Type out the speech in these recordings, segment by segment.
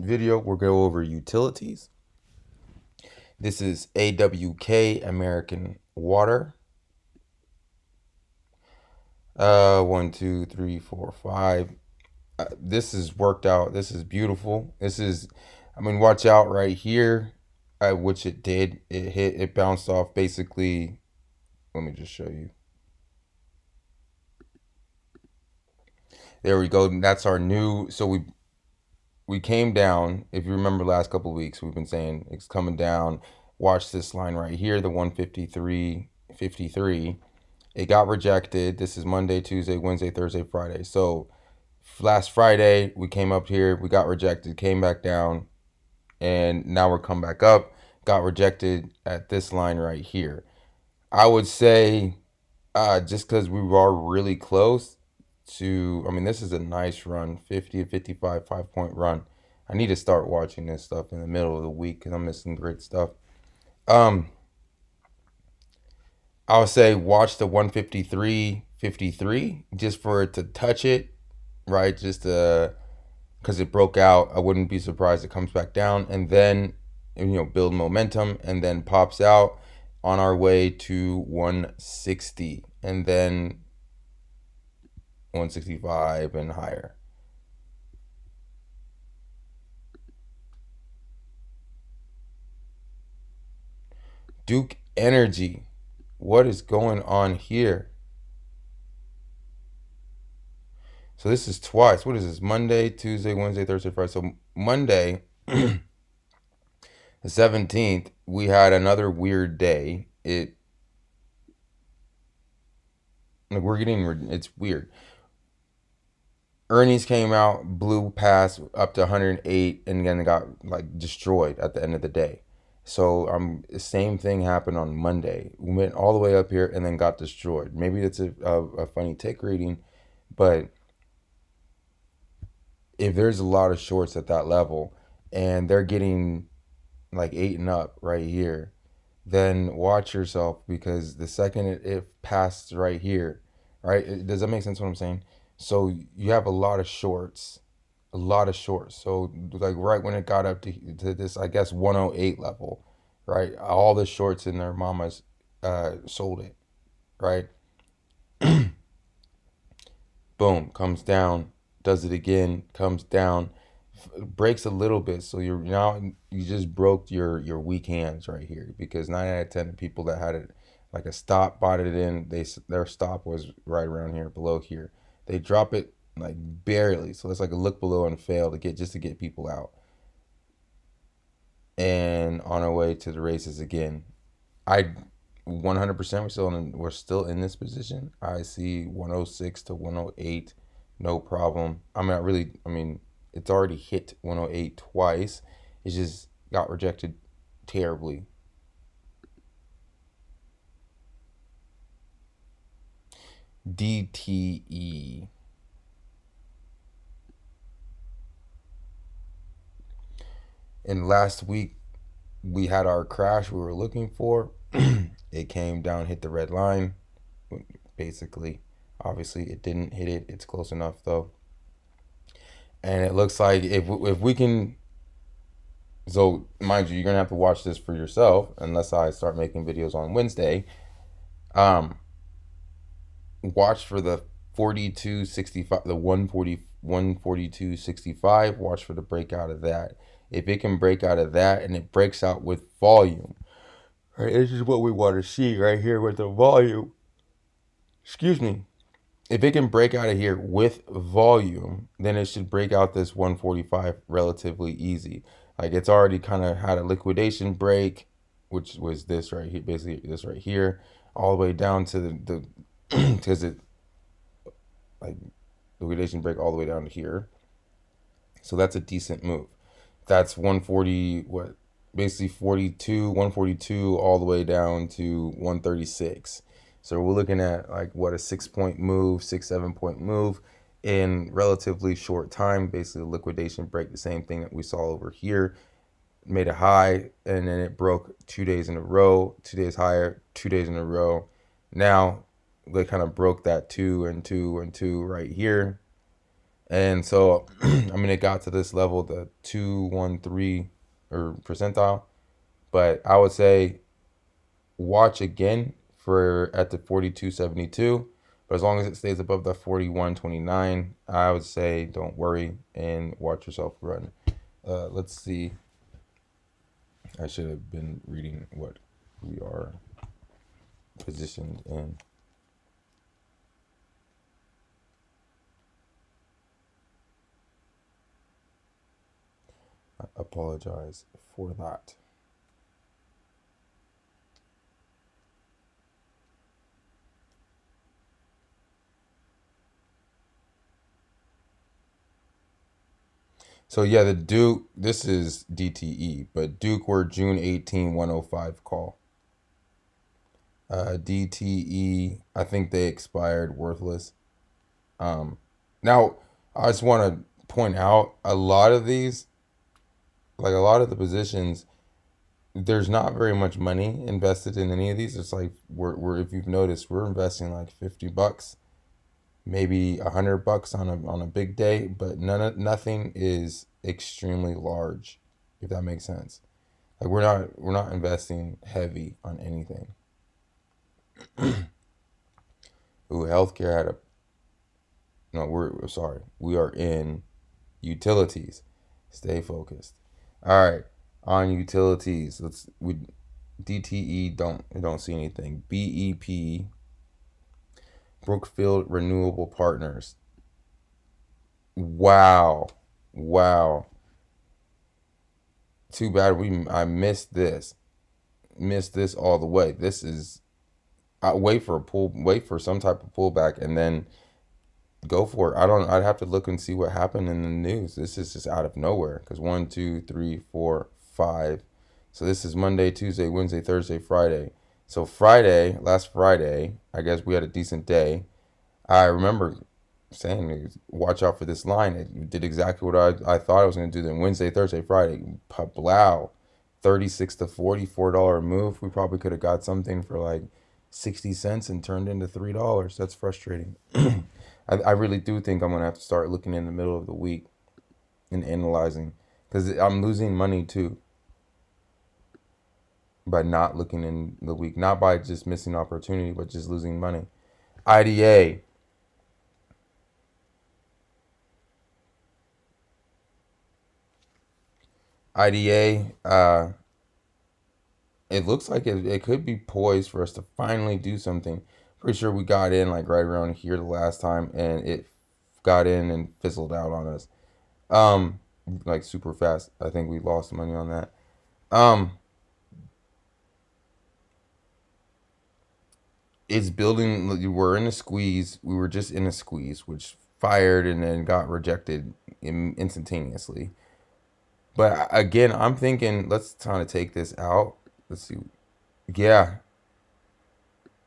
video, we'll go over utilities. This is AWK American water. 1, 2, 3, 4, 5. This is worked out. This is beautiful. This is, watch out right here, which it did. It bounced off basically. Let me just show you. There we go. That's our new. So we came down. If you remember last couple of weeks, we've been saying it's coming down. Watch this line right here, the 153.53. It got rejected. This is Monday, Tuesday, Wednesday, Thursday, Friday. So last Friday, we came up here. We got rejected, came back down, and now we're come back up. Got rejected at this line right here. I would say just because we are really close to, this is a nice run, 50 to 55, 5-point run. I need to start watching this stuff in the middle of the week because I'm missing great stuff. I would say watch the 153.53 just for it to touch it, right? Just because it broke out. I wouldn't be surprised it comes back down and then, build momentum and then pops out on our way to 160 and then 165 and higher. DUK Energy. What is going on here? So this is twice. What is this? Monday, Tuesday, Wednesday, Thursday, Friday. So Monday, the 17th, we had another weird day. It's weird. Earnings came out, blew past up to 108, and then it got destroyed at the end of the day. So the same thing happened on Monday. We went all the way up here and then got destroyed. Maybe it's a funny tick reading, but if there's a lot of shorts at that level and they're getting 8 and up right here, then watch yourself, because the second it passed right here, right? Does that make sense what I'm saying? So you have a lot of shorts. So right when it got up to this, I guess 108 level, right? All the shorts in their mamas sold it, right? Boom, comes down, does it again, comes down, breaks a little bit. So you just broke your weak hands right here, because 9 out of 10 people that had it like a stop bought it in, their stop was right around here, below here. They drop it barely, so it's like a look below and fail to get people out, and on our way to the races again. 100% we're still in this position. I see 106 to 108, no problem. It's already hit 108 twice. It just got rejected terribly. DTE. And last week we had our crash we were looking for. It came down, hit the red line. Basically, obviously it didn't hit it. It's close enough though. And it looks like if we can, so mind you, you're gonna have to watch this for yourself unless I start making videos on Wednesday. Watch for the 42.65, the 142.65. Watch for the breakout of that. If it can break out of that and it breaks out with volume, right? This is what we want to see right here with the volume. Excuse me. If it can break out of here with volume, then it should break out this 145 relatively easy. It's already kind of had a liquidation break, which was this right here, basically this right here, all the way down to the because it liquidation break all the way down to here. So that's a decent move. That's 140, basically 142 all the way down to 136. So we're looking at a 6-point move, 7-point move in relatively short time. Basically a liquidation break, the same thing that we saw over here. Made a high and then it broke 2 days in a row, 2 days higher, 2 days in a row. Now they kind of broke that 2 and 2 and 2 right here. And so, I mean, it got to this level, the 213 or percentile. But I would say watch again for at the 42.72. But as long as it stays above the 41.29, I would say don't worry and watch yourself run. Let's see. I should have been reading what we are positioned in. I apologize for that. So yeah, the Duke, this is DTE, but Duke were June 18, 105 call. DTE, I think they expired worthless. Now, I just want to point out a lot of these, like a lot of the positions, there's not very much money invested in any of these. It's like we're if you've noticed, we're investing like $50, maybe $100 on a big day, but nothing is extremely large, if that makes sense. Like we're not investing heavy on anything. Ooh, healthcare had a no. We're sorry. We are in utilities. Stay focused. All right, on utilities. We DTE don't see anything. BEP, Brookfield Renewable Partners. Wow, wow. Too bad I missed this. Missed this all the way. This is I wait for some type of pullback and then go for it. I'd have to look and see what happened in the news. This is just out of nowhere because one, two, three, four, five. So this is Monday, Tuesday, Wednesday, Thursday, Friday. So last Friday, I guess we had a decent day. I remember saying, watch out for this line. It did exactly what I thought I was going to do. Then Wednesday, Thursday, Friday, pablow, 36 to $44 move. We probably could have got something for like 60 cents and turned into $3. That's frustrating. I really do think I'm going to have to start looking in the middle of the week and analyzing because I'm losing money too by not looking in the week, not by just missing opportunity, but just losing money. IDA. IDA, it looks like it could be poised for us to finally do something. Pretty sure we got in like right around here the last time, and it got in and fizzled out on us. Um, like super fast. I think we lost money on that. Um, it's building. We're in a squeeze. We were just in a squeeze, which fired and then got rejected instantaneously. But again, I'm thinking let's kind of take this out. Let's see. Yeah,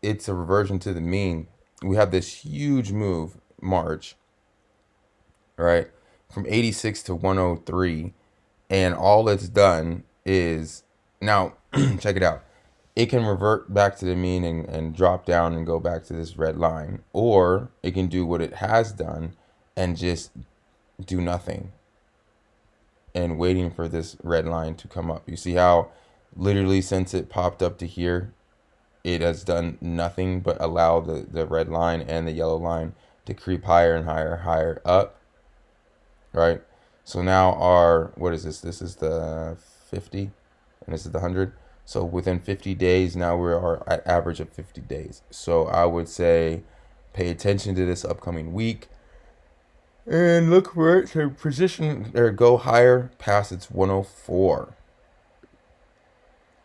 it's a reversion to the mean. We have this huge move March, right? From 86 to 103, and all it's done is now check it out. It can revert back to the mean and drop down and go back to this red line, or it can do what it has done and just do nothing and waiting for this red line to come up. You see how literally since it popped up to here, it has done nothing but allow the red line and the yellow line to creep higher and higher, higher up, right? So now what is this? This is the 50 and this is the 100. So within 50 days, now we are at average of 50 days. So I would say pay attention to this upcoming week and look for it to position or go higher past its 104.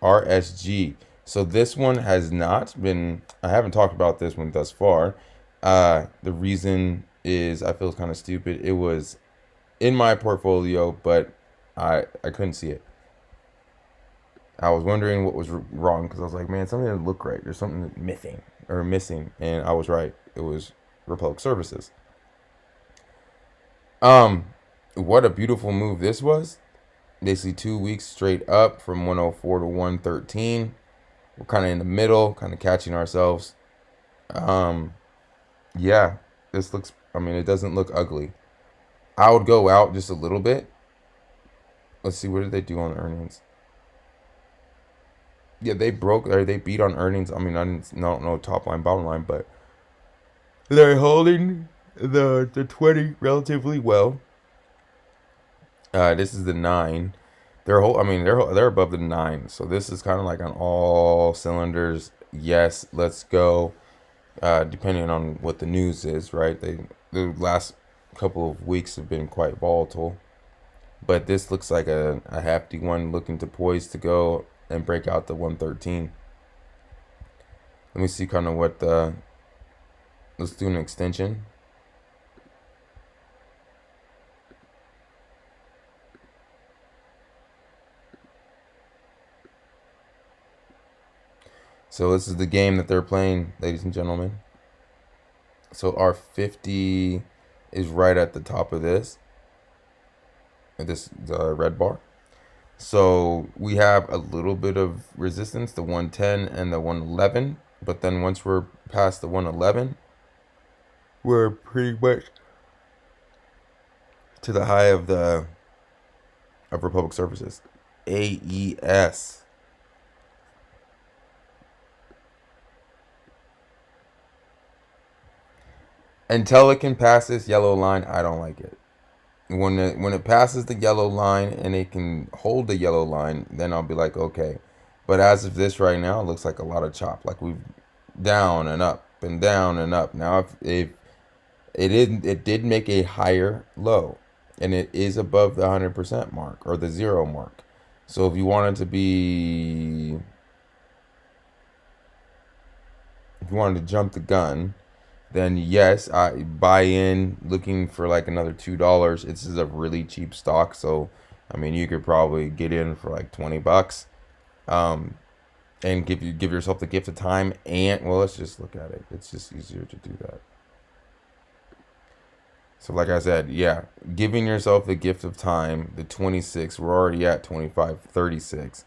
RSG. So this one has not been. I haven't talked about this one thus far. The reason is I feel it's kind of stupid. It was in my portfolio, but I couldn't see it. I was wondering what was wrong because I was like, man, something didn't look right. There's something missing, and I was right. It was Republic Services. Um, what a beautiful move this was. Basically 2 weeks straight up from 104 to 113. We're kind of in the middle, kind of catching ourselves. Um, yeah, this looks. I mean, it doesn't look ugly. I would go out just a little bit. Let's see, what did they do on earnings? Yeah, they broke, or they beat on earnings. I mean, I don't know top line, bottom line, but they're holding the 20 relatively well. This is the 9. I mean, they're above the 9. So this is kind of like on all cylinders. Yes, let's go. Depending on what the news is, right? The last couple of weeks have been quite volatile, but this looks like a hefty one, looking to poise to go and break out the 113. Let me see kind of what the. Let's do an extension. So this is the game that they're playing, ladies and gentlemen. So our 50 is right at the top of this red bar. So we have a little bit of resistance, the 110 and the 111. But then once we're past the 111, we're pretty much to the high of Republic Services, AES. Until it can pass this yellow line, I don't like it. When it passes the yellow line and it can hold the yellow line, then I'll be like, okay. But as of this right now, it looks like a lot of chop. Like we've down and up and down and up. Now, if it did make a higher low, and it is above the 100% mark or the 0 mark. So if you wanted to jump the gun, then yes, I buy in looking for like another $2. This is a really cheap stock, so I mean you could probably get in for like $20, and give yourself the gift of time. And well, let's just look at it. It's just easier to do that. So like I said, yeah, giving yourself the gift of time. The 26, we're already at 25.36,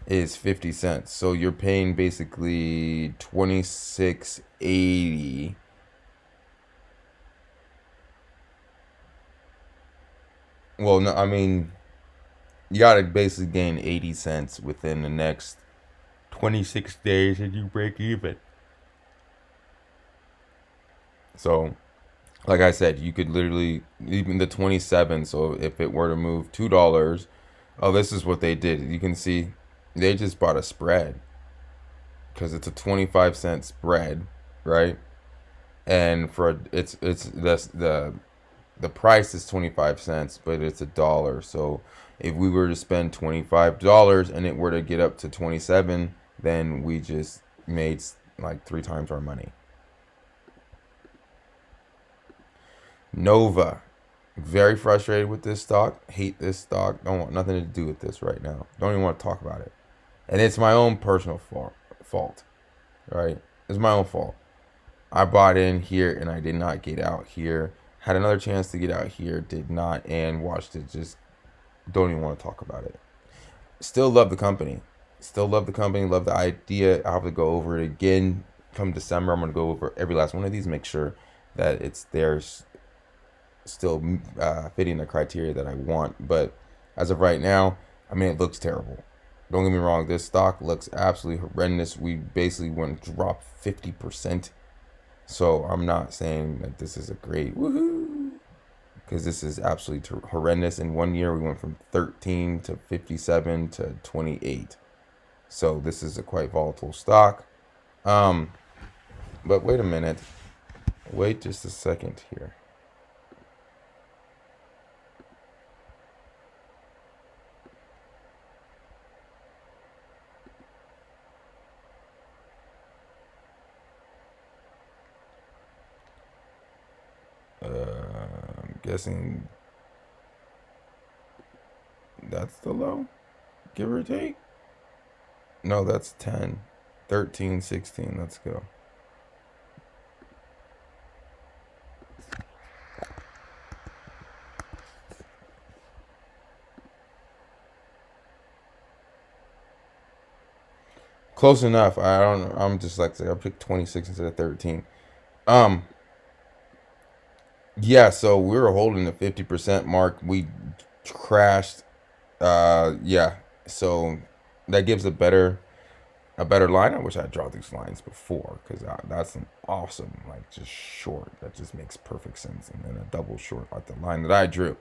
is 50 cents. So you're paying basically 26.80. Well, no, I mean, you gotta basically gain 80 cents within the next 26 days and you break even. So, like I said, you could literally, even the 27. So if it were to move $2, oh, this is what they did. You can see they just bought a spread because it's a 25-cent spread, right? And for it's the price is 25 cents, but it's $1. So if we were to spend $25 and it were to get up to 27, then we just made like 3 times our money. Nova, very frustrated with this stock. Hate this stock. Don't want nothing to do with this right now. Don't even want to talk about it. And it's my own personal fault, right? It's my own fault. I bought in here and I did not get out here. Had another chance to get out here, did not, and watched it. Just don't even want to talk about it. Still love the company. Still love the company. Love the idea. I'll have to go over it again come December. I'm going to go over every last one of these, make sure that it's theirs still fitting the criteria that I want. But as of right now, I mean, it looks terrible. Don't get me wrong. This stock looks absolutely horrendous. We basically went drop 50%. So I'm not saying that this is a great woohoo, because this is absolutely horrendous. In 1 year, we went from 13 to 57 to 28. So this is a quite volatile stock. But wait a minute. Wait just a second here. I'm guessing that's the low, give or take. No, that's 10, 13, 16. Let's go. Close enough. I'm just like I picked 26 instead of 13. Um, Yeah, so we were holding the 50% mark. We crashed. Yeah. So that gives a better line. I wish I draw these lines before because that's an awesome, like, just short. That just makes perfect sense. And then a double short like the line that I drew,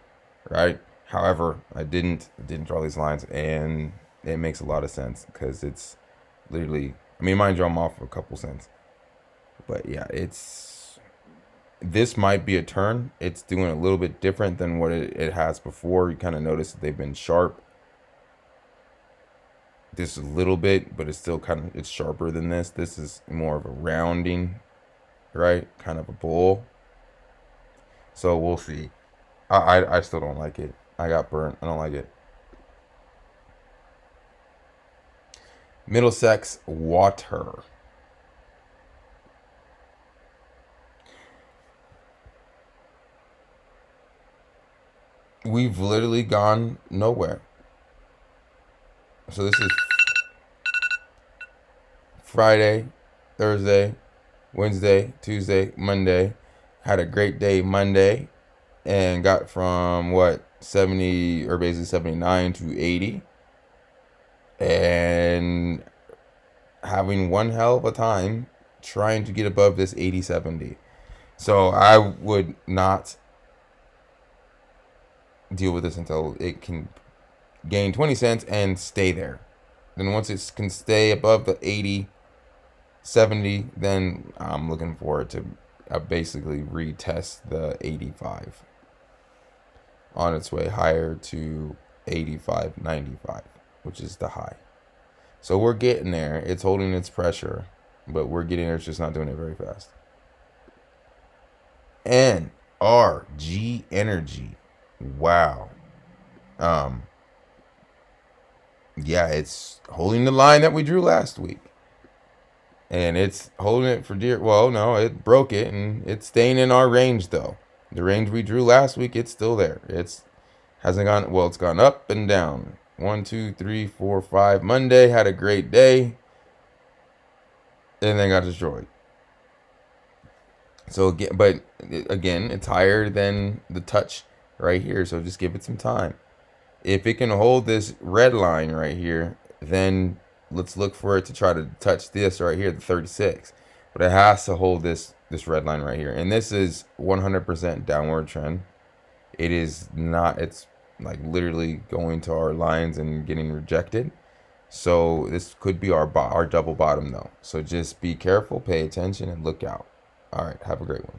right? However, I didn't draw these lines, and it makes a lot of sense because it's literally. I mean, mind you, I'm off a couple cents, but yeah, it's this might be a turn. It's doing a little bit different than what it has before. You kind of notice that they've been sharp this a little bit, but it's still kind of it's sharper than this. This is more of a rounding, right? Kind of a bowl. So we'll see. I still don't like it. I got burnt. I don't like it. Middlesex water. We've literally gone nowhere. So this is Friday, Thursday, Wednesday, Tuesday, Monday. Had a great day Monday and got from what 70 or basically 79 to 80 and having one hell of a time trying to get above this 80-70. So I would not deal with this until it can gain 20 cents and stay there. Then once it can stay above the 80-70, then I'm looking forward to basically retest the 85 on its way higher to 85.95, which is the high. So we're getting there. It's holding its pressure, but we're getting there. It's just not doing it very fast. NRG energy. Wow. Um, yeah, it's holding the line that we drew last week. And it's holding it for dear. Well, no, it broke it, and it's staying in our range though. The range we drew last week, it's still there. It's hasn't gone well. It's gone up and down. 1, 2, 3, 4, 5. Monday had a great day, and then got destroyed. So again, but again, it's higher than the touch right here. So just give it some time. If it can hold this red line right here, then let's look for it to try to touch this right here, the 36. But it has to hold this red line right here. And this is 100% downward trend. It is not, it's like literally going to our lines and getting rejected. So this could be our double bottom though. So just be careful, pay attention, and look out. All right, have a great one.